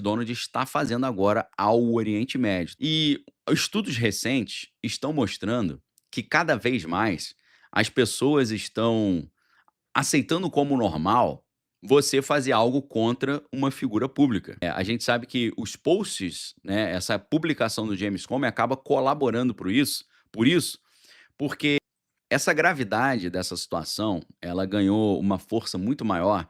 Donald está fazendo agora ao Oriente Médio. E estudos recentes estão mostrando que cada vez mais as pessoas estão aceitando como normal você fazer algo contra uma figura pública. A gente sabe que os posts, né, essa publicação do James Comey acaba colaborando por isso, porque essa gravidade dessa situação, ela ganhou uma força muito maior.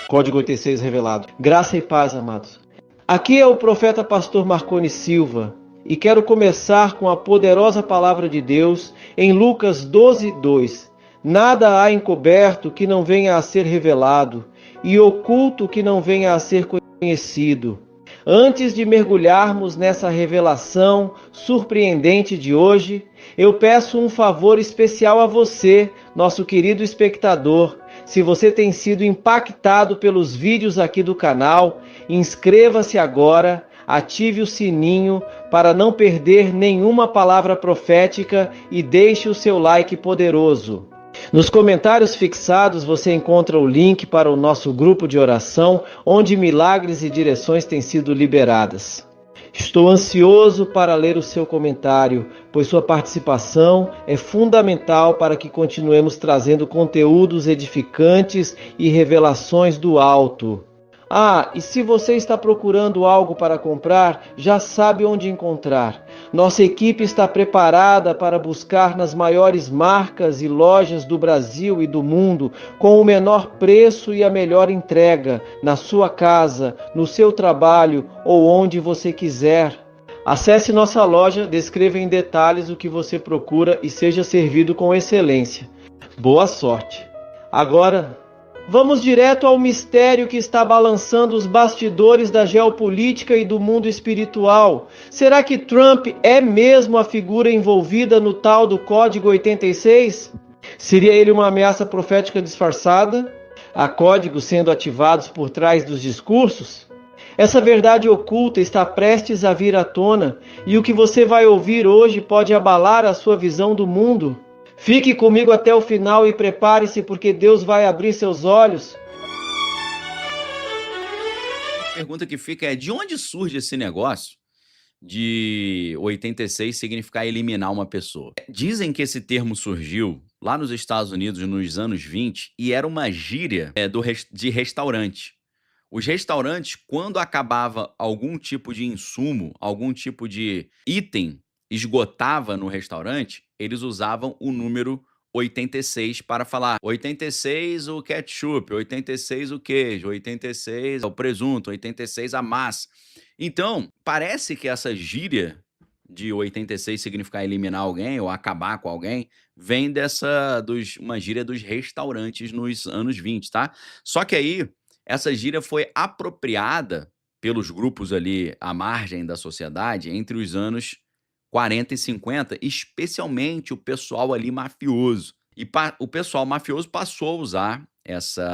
Código 86 revelado. Graça e paz, amados. Aqui é o profeta pastor Marconi Silva e quero começar com a poderosa palavra de Deus em Lucas 12:2. Nada há encoberto que não venha a ser revelado e oculto que não venha a ser conhecido. Antes de mergulharmos nessa revelação surpreendente de hoje, eu peço um favor especial a você, nosso querido espectador. Se você tem sido impactado pelos vídeos aqui do canal, inscreva-se agora, ative o sininho para não perder nenhuma palavra profética e deixe o seu like poderoso. Nos comentários fixados você encontra o link para o nosso grupo de oração, onde milagres e direções têm sido liberadas. Estou ansioso para ler o seu comentário, pois sua participação é fundamental para que continuemos trazendo conteúdos edificantes e revelações do alto. E se você está procurando algo para comprar, já sabe onde encontrar. Nossa equipe está preparada para buscar nas maiores marcas e lojas do Brasil e do mundo, com o menor preço e a melhor entrega, na sua casa, no seu trabalho ou onde você quiser. Acesse nossa loja, descreva em detalhes o que você procura e seja servido com excelência. Boa sorte! Agora, vamos direto ao mistério que está balançando os bastidores da geopolítica e do mundo espiritual. Será que Trump é mesmo a figura envolvida no tal do Código 86? Seria ele uma ameaça profética disfarçada? Há códigos sendo ativados por trás dos discursos? Essa verdade oculta está prestes a vir à tona, e o que você vai ouvir hoje pode abalar a sua visão do mundo. Fique comigo até o final e prepare-se, porque Deus vai abrir seus olhos. A pergunta que fica é: de onde surge esse negócio de 86 significar eliminar uma pessoa? Dizem que esse termo surgiu lá nos Estados Unidos nos anos 20 e era uma gíria de restaurante. Os restaurantes, quando acabava algum tipo de insumo, algum tipo de item esgotava no restaurante, eles usavam o número 86 para falar 86 o ketchup, 86 o queijo, 86 o presunto, 86 a massa. Então, parece que essa gíria de 86 significar eliminar alguém ou acabar com alguém, vem uma gíria dos restaurantes nos anos 20, tá? Só que aí, essa gíria foi apropriada pelos grupos ali à margem da sociedade entre os anos 40 e 50, especialmente o pessoal ali mafioso. E o pessoal mafioso passou a usar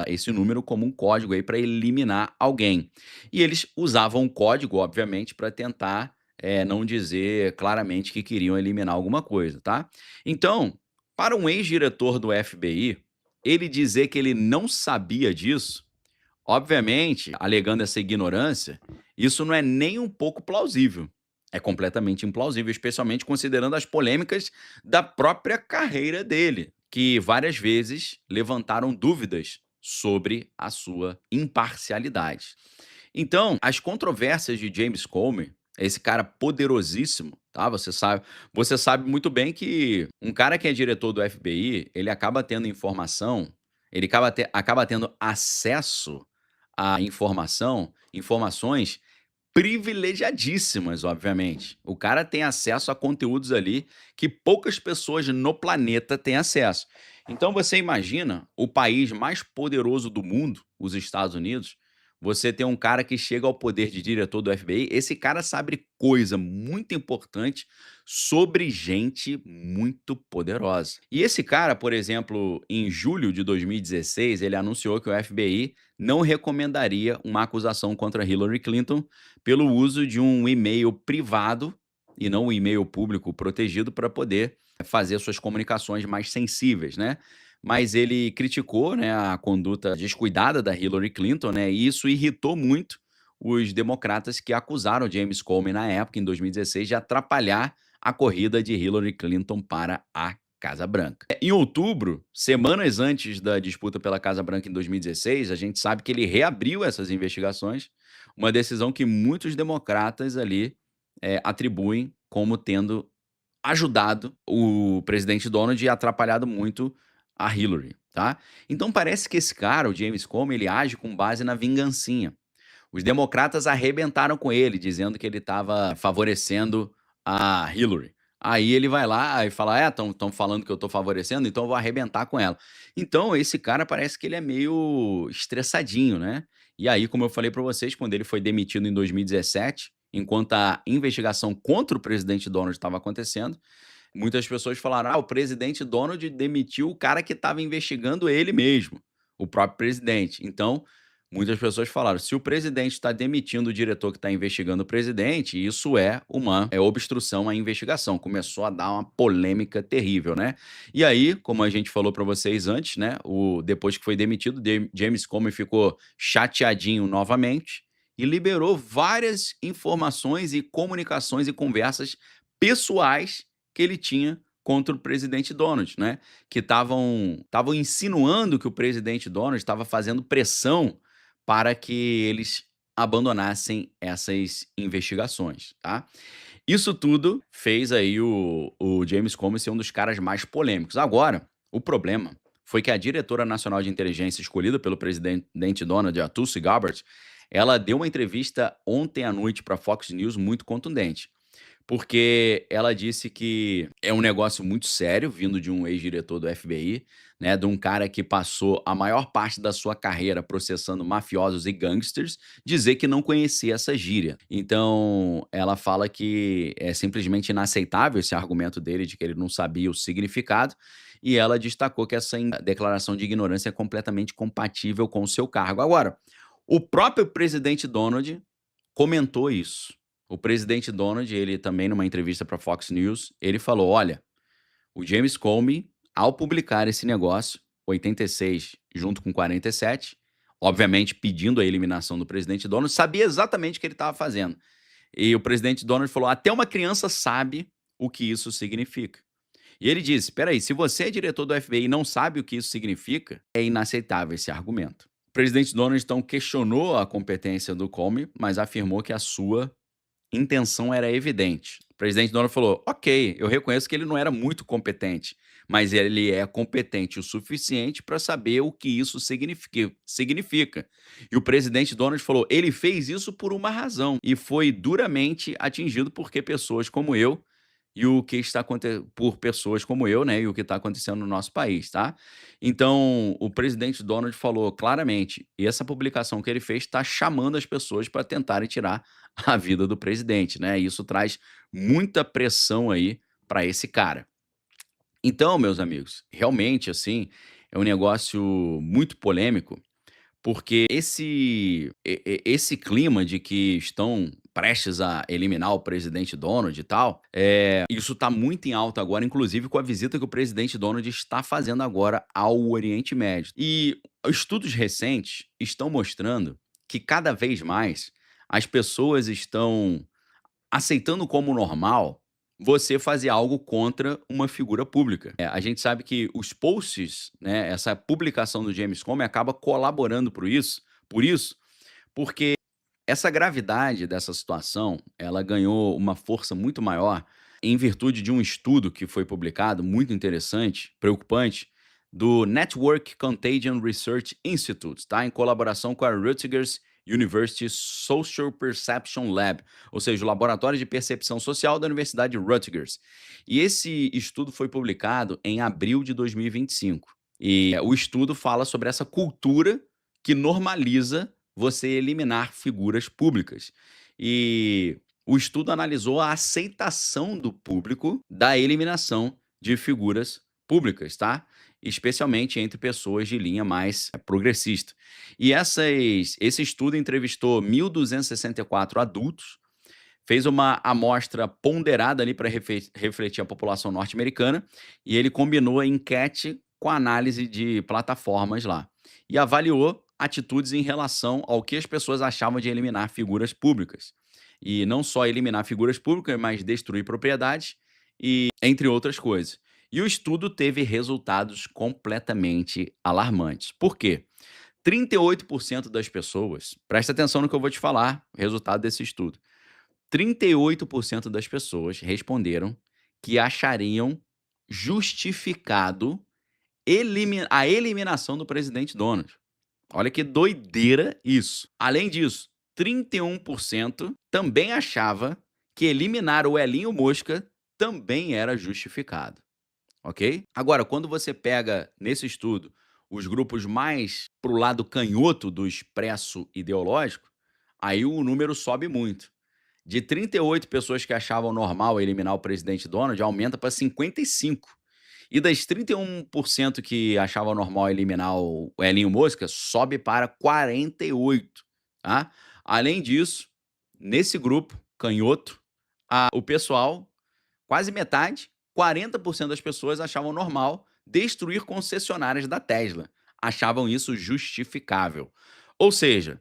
esse número como um código aí para eliminar alguém. E eles usavam o código, obviamente, para tentar não dizer claramente que queriam eliminar alguma coisa, tá? Então, para um ex-diretor do FBI, ele dizer que ele não sabia disso, obviamente, alegando essa ignorância, isso não é nem um pouco plausível. É completamente implausível, especialmente considerando as polêmicas da própria carreira dele, que várias vezes levantaram dúvidas sobre a sua imparcialidade. Então, as controvérsias de James Comey, esse cara poderosíssimo, tá? Você sabe muito bem que um cara que é diretor do FBI, ele acaba tendo informação, ele acaba tendo acesso à informações privilegiadíssimas, obviamente. O cara tem acesso a conteúdos ali que poucas pessoas no planeta têm acesso. Então você imagina o país mais poderoso do mundo, os Estados Unidos, você tem um cara que chega ao poder de diretor do FBI, esse cara sabe coisa muito importante sobre gente muito poderosa. E esse cara, por exemplo, em julho de 2016, ele anunciou que o FBI não recomendaria uma acusação contra Hillary Clinton pelo uso de um e-mail privado e não um e-mail público protegido para poder fazer suas comunicações mais sensíveis, né? mas ele criticou, né, a conduta descuidada da Hillary Clinton, né, e isso irritou muito os democratas que acusaram James Comey na época, em 2016, de atrapalhar a corrida de Hillary Clinton para a Casa Branca. Em outubro, semanas antes da disputa pela Casa Branca em 2016, a gente sabe que ele reabriu essas investigações, uma decisão que muitos democratas ali atribuem como tendo ajudado o presidente Donald e atrapalhado muito a Hillary, tá? Então parece que esse cara, o James Comey, ele age com base na vingancinha. Os democratas arrebentaram com ele, dizendo que ele estava favorecendo a Hillary. Aí ele vai lá e fala: estão falando que eu estou favorecendo, então eu vou arrebentar com ela. Então esse cara parece que ele é meio estressadinho, né? E aí, como eu falei para vocês, quando ele foi demitido em 2017, enquanto a investigação contra o presidente Donald estava acontecendo, muitas pessoas falaram: o presidente Donald demitiu o cara que estava investigando ele mesmo, o próprio presidente. Então, muitas pessoas falaram: se o presidente está demitindo o diretor que está investigando o presidente, isso é uma obstrução à investigação. Começou a dar uma polêmica terrível, né? E aí, como a gente falou para vocês antes, né? Depois que foi demitido, James Comey ficou chateadinho novamente e liberou várias informações e comunicações e conversas pessoais que ele tinha contra o presidente Donald, né? Que estavam insinuando que o presidente Donald estava fazendo pressão para que eles abandonassem essas investigações, tá? Isso tudo fez aí o James Comey ser um dos caras mais polêmicos. Agora, o problema foi que a diretora nacional de inteligência escolhida pelo presidente Donald, a Tulsi Gabbard, ela deu uma entrevista ontem à noite para a Fox News muito contundente, porque ela disse que é um negócio muito sério, vindo de um ex-diretor do FBI, né, de um cara que passou a maior parte da sua carreira processando mafiosos e gangsters, dizer que não conhecia essa gíria. Então, ela fala que é simplesmente inaceitável esse argumento dele de que ele não sabia o significado, e ela destacou que essa declaração de ignorância é completamente compatível com o seu cargo. Agora, o próprio presidente Donald comentou isso. O presidente Donald, ele também numa entrevista para Fox News, ele falou: olha, o James Comey, ao publicar esse negócio, 86 junto com 47, obviamente pedindo a eliminação do presidente Donald, sabia exatamente o que ele estava fazendo. E o presidente Donald falou: até uma criança sabe o que isso significa. E ele disse: espera aí, se você é diretor do FBI e não sabe o que isso significa, é inaceitável esse argumento. O presidente Donald, então, questionou a competência do Comey, mas afirmou que a sua intenção era evidente. O presidente Donald falou: ok, eu reconheço que ele não era muito competente, mas ele é competente o suficiente para saber o que isso significa. E o presidente Donald falou: ele fez isso por uma razão e foi duramente atingido porque pessoas como eu e o que está por pessoas como eu, né, e o que está acontecendo no nosso país, tá? Então, o presidente Donald falou claramente, e essa publicação que ele fez está chamando as pessoas para tentarem tirar a vida do presidente, né? E isso traz muita pressão aí para esse cara. Então, meus amigos, realmente, assim, é um negócio muito polêmico, porque esse clima de que estão prestes a eliminar o presidente Donald e tal, isso está muito em alta agora, inclusive com a visita que o presidente Donald está fazendo agora ao Oriente Médio. E estudos recentes estão mostrando que cada vez mais as pessoas estão aceitando como normal você fazer algo contra uma figura pública. A gente sabe que os posts, né, essa publicação do James Comey acaba colaborando por isso, porque essa gravidade dessa situação, ela ganhou uma força muito maior em virtude de um estudo que foi publicado, muito interessante, preocupante, do Network Contagion Research Institute, tá? Em colaboração com a Rutgers University Social Perception Lab, ou seja, o Laboratório de Percepção Social da Universidade Rutgers. E esse estudo foi publicado em abril de 2025. E o estudo fala sobre essa cultura que normaliza você eliminar figuras públicas. E o estudo analisou a aceitação do público da eliminação de figuras públicas, tá? Especialmente entre pessoas de linha mais progressista. E esse estudo entrevistou 1.264 adultos, fez uma amostra ponderada ali para refletir a população norte-americana, e ele combinou a enquete com a análise de plataformas lá e avaliou atitudes em relação ao que as pessoas achavam de eliminar figuras públicas. E não só eliminar figuras públicas, mas destruir propriedades e entre outras coisas. E o estudo teve resultados completamente alarmantes. Por quê? 38% das pessoas, presta atenção no que eu vou te falar, resultado desse estudo. 38% das pessoas responderam que achariam justificado a eliminação do presidente Donald. Olha que doideira isso. Além disso, 31% também achava que eliminar o Elinho Mosca também era justificado, ok? Agora, quando você pega nesse estudo os grupos mais pro lado canhoto do expresso ideológico, aí o número sobe muito. De 38 pessoas que achavam normal eliminar o presidente Donald, aumenta para 55. E das 31% que achavam normal eliminar o Elinho Mosca, sobe para 48, tá? Além disso, nesse grupo canhoto, o pessoal, quase metade, 40% das pessoas achavam normal destruir concessionárias da Tesla. Achavam isso justificável. Ou seja,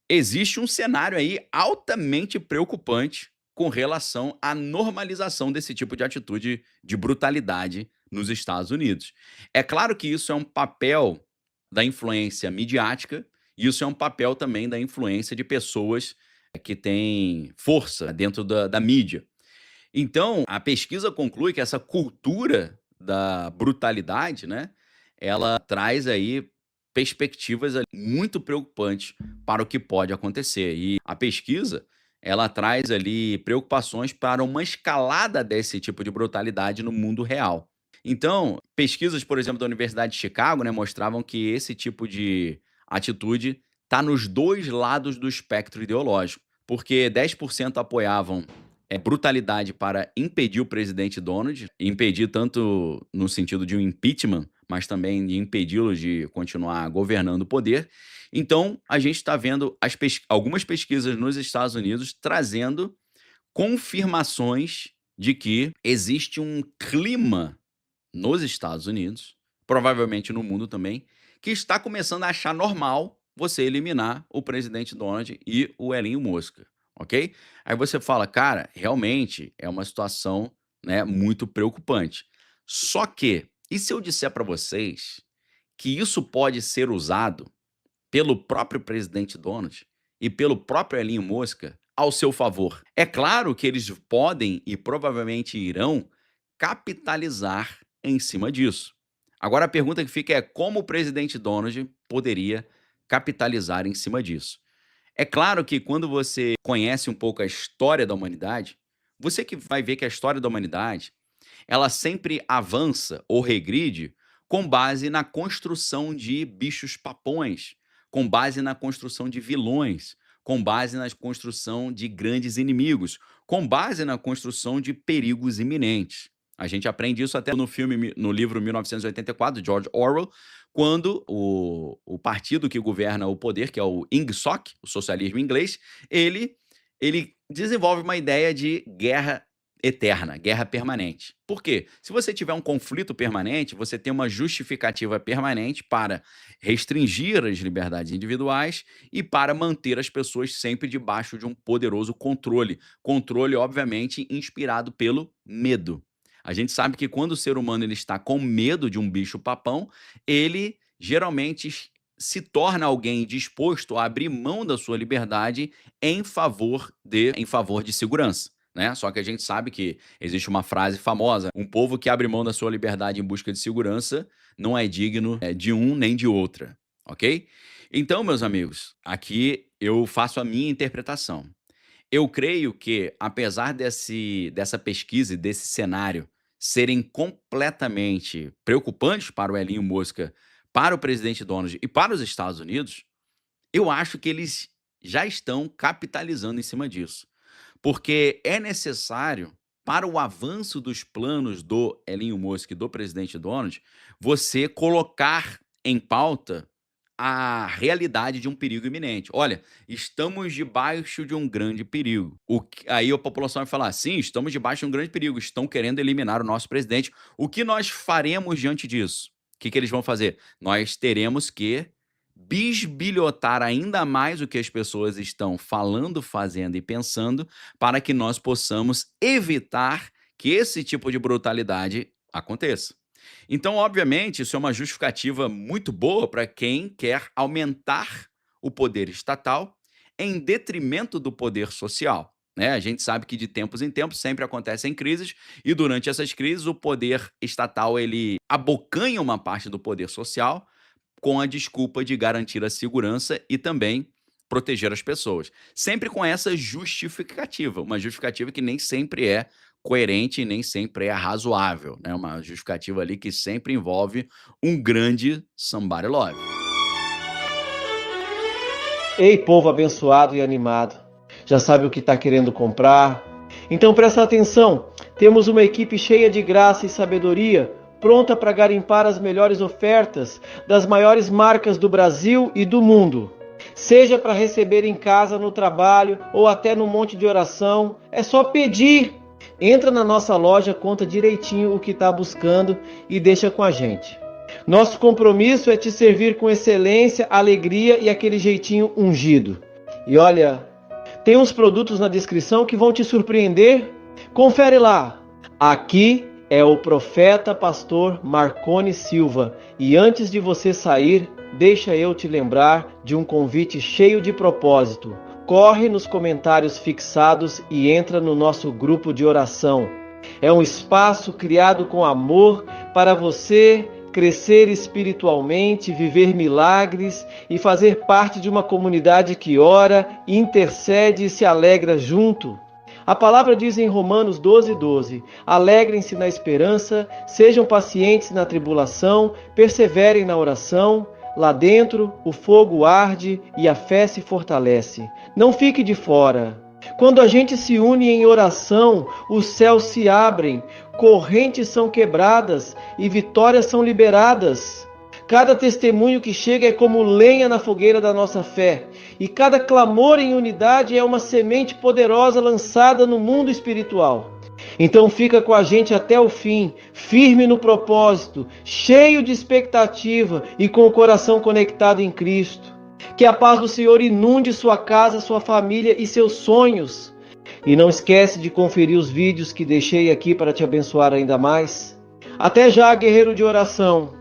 existe um cenário aí altamente preocupante com relação à normalização desse tipo de atitude de brutalidade nos Estados Unidos. É claro que isso é um papel da influência midiática, e isso é um papel também da influência de pessoas que têm força dentro da mídia. Então, a pesquisa conclui que essa cultura da brutalidade, né, ela traz aí perspectivas ali muito preocupantes para o que pode acontecer. E a pesquisa, ela traz ali preocupações para uma escalada desse tipo de brutalidade no mundo real. Então, pesquisas, por exemplo, da Universidade de Chicago, né, mostravam que esse tipo de atitude está nos dois lados do espectro ideológico, porque 10% apoiavam brutalidade para impedir o presidente Donald, impedir tanto no sentido de um impeachment, mas também de impedi-lo de continuar governando o poder. Então, a gente está vendo algumas pesquisas nos Estados Unidos trazendo confirmações de que existe um clima nos Estados Unidos, provavelmente no mundo também, que está começando a achar normal você eliminar o presidente Donald e o Elinho Mosca, ok? Aí você fala, cara, realmente é uma situação, né, muito preocupante. Só que, e se eu disser para vocês que isso pode ser usado pelo próprio presidente Donald e pelo próprio Elinho Mosca ao seu favor? É claro que eles podem e provavelmente irão capitalizar em cima disso. Agora a pergunta que fica é como o presidente Donald poderia capitalizar em cima disso? É claro que quando você conhece um pouco a história da humanidade, você que vai ver que a história da humanidade, ela sempre avança ou regride com base na construção de bichos papões, com base na construção de vilões, com base na construção de grandes inimigos, com base na construção de perigos iminentes. A gente aprende isso até no livro 1984, de George Orwell, quando o partido que governa o poder, que é o INGSOC, o socialismo inglês, ele desenvolve uma ideia de guerra eterna, guerra permanente. Por quê? Se você tiver um conflito permanente, você tem uma justificativa permanente para restringir as liberdades individuais e para manter as pessoas sempre debaixo de um poderoso controle. Controle, obviamente, inspirado pelo medo. A gente sabe que quando o ser humano ele está com medo de um bicho-papão, ele geralmente se torna alguém disposto a abrir mão da sua liberdade em favor de segurança, né? Só que a gente sabe que existe uma frase famosa: um povo que abre mão da sua liberdade em busca de segurança não é digno de um nem de outra, ok? Então, meus amigos, aqui eu faço a minha interpretação. Eu creio que, apesar dessa pesquisa e desse cenário serem completamente preocupantes para o Elinho Mosca, para o presidente Donald e para os Estados Unidos, eu acho que eles já estão capitalizando em cima disso. Porque é necessário, para o avanço dos planos do Elinho Mosca e do presidente Donald, você colocar em pauta a realidade de um perigo iminente. Olha, estamos debaixo de um grande perigo. Aí a população vai falar: sim, estamos debaixo de um grande perigo, estão querendo eliminar o nosso presidente. O que nós faremos diante disso? que eles vão fazer? Nós teremos que bisbilhotar ainda mais o que as pessoas estão falando, fazendo e pensando, para que nós possamos evitar que esse tipo de brutalidade aconteça. Então, obviamente, isso é uma justificativa muito boa para quem quer aumentar o poder estatal em detrimento do poder social. Né? A gente sabe que de tempos em tempos sempre acontecem crises e durante essas crises o poder estatal ele abocanha uma parte do poder social com a desculpa de garantir a segurança e também proteger as pessoas. Sempre com essa justificativa, uma justificativa que nem sempre é coerente e nem sempre é razoável, né? Uma justificativa ali que sempre envolve um grande somebody love. Ei, povo abençoado e animado, já sabe o que está querendo comprar? Então presta atenção, temos uma equipe cheia de graça e sabedoria, pronta para garimpar as melhores ofertas das maiores marcas do Brasil e do mundo. Seja para receber em casa, no trabalho ou até no monte de oração, é só pedir. Entra na nossa loja, conta direitinho o que está buscando e deixa com a gente. Nosso compromisso é te servir com excelência, alegria e aquele jeitinho ungido. E olha, tem uns produtos na descrição que vão te surpreender. Confere lá. Aqui é o profeta pastor Marcone Silva. E antes de você sair, deixa eu te lembrar de um convite cheio de propósito. Corre nos comentários fixados e entra no nosso grupo de oração. É um espaço criado com amor para você crescer espiritualmente, viver milagres e fazer parte de uma comunidade que ora, intercede e se alegra junto. A palavra diz em Romanos 12:12, alegrem-se na esperança, sejam pacientes na tribulação, perseverem na oração. Lá dentro, o fogo arde e a fé se fortalece. Não fique de fora. Quando a gente se une em oração, os céus se abrem, correntes são quebradas e vitórias são liberadas. Cada testemunho que chega é como lenha na fogueira da nossa fé. E cada clamor em unidade é uma semente poderosa lançada no mundo espiritual. Então fica com a gente até o fim, firme no propósito, cheio de expectativa e com o coração conectado em Cristo. Que a paz do Senhor inunde sua casa, sua família e seus sonhos. E não esquece de conferir os vídeos que deixei aqui para te abençoar ainda mais. Até já, guerreiro de oração!